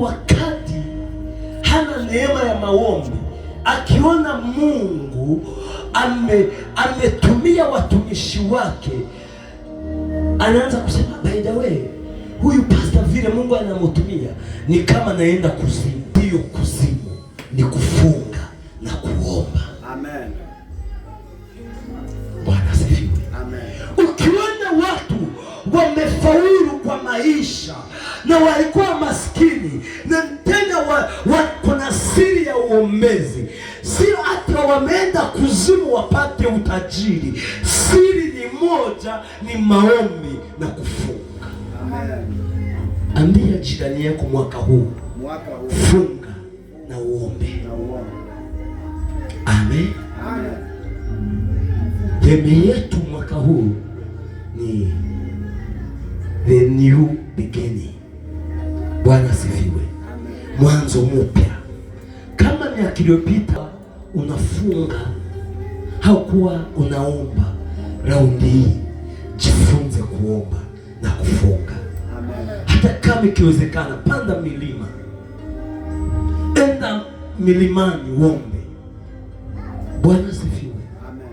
Wakati hana neema ya maombi, akiona Mungu ametumia watumishi wake, anaanza kusema by the way, huyu pastor vile Mungu anamutumia ni kama naenda kuzimu. Hiyo kuzimu ni kufunga na kuomba. Amen. Bwana asifiwe. Amen. Ukiona watu wamefaulu kwa maisha na walikuwa maskini na tena kuna siri ya uombezi, sio hata wameenda kuzimu wapate utajiri. Siri ni moja, ni maombi na kufunga. Amen. Ambia jirani yako mwaka huu funga na uombe. Amen. Amen. Theme yetu mwaka huu ni the new beginning. Bwana sifiwe. Mwanzo mpya. Kama miaka iliyopita unafunga, haukuwa unaomba, raundi hii jifunze kuomba na kufunga. Amen. Hata kama ikiwezekana, panda milima, enda milimani uombe. Bwana sifiwe. Amen.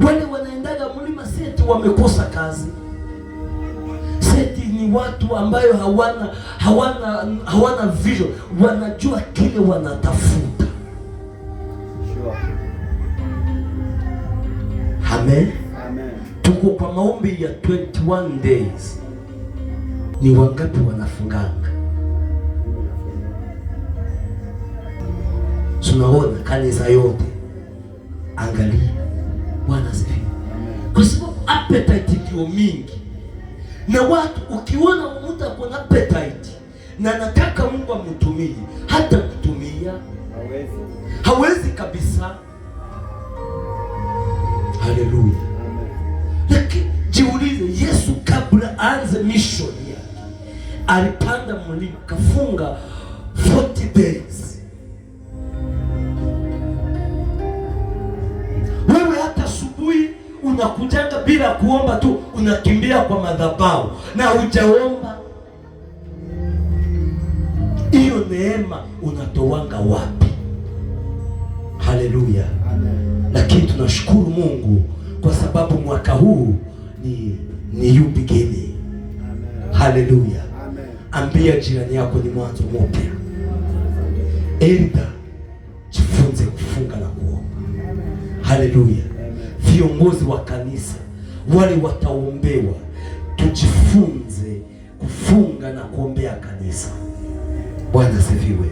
Wale wanaendaga mlima seti wamekosa kazi. Seti ni watu ambayo hawana vision, wanajua kile wanatafuta. Sure. Amen. Amen. Tuko kwa maombi ya 21 days. Ni wangapi wanafunganga? Tunaona kanisa yote, angalia. Bwana sifiwe. Kwa sababu appetite ndio mingi. Na watu ukiona mtu akona appetite na nataka Mungu amtumie, hata kutumia hawezi kabisa. Haleluya. Lakini jiulize, Yesu kabla aanze mission yake alipanda mlima kafunga 40 days. Wewe hata asubuhi unakujanga bila kuomba tu, unakimbia kwa madhabahu na hujaomba. Hiyo neema unatowanga wapi? Haleluya. Lakini tunashukuru Mungu kwa sababu mwaka huu ni new beginning. Haleluya. Ambia jirani yako ni mwanzo mpya. Enda jifunze kufunga na kuomba. Haleluya. Viongozi wa kanisa wale wataombewa, tujifunze kufunga na kuombea kanisa. Bwana sifiwe.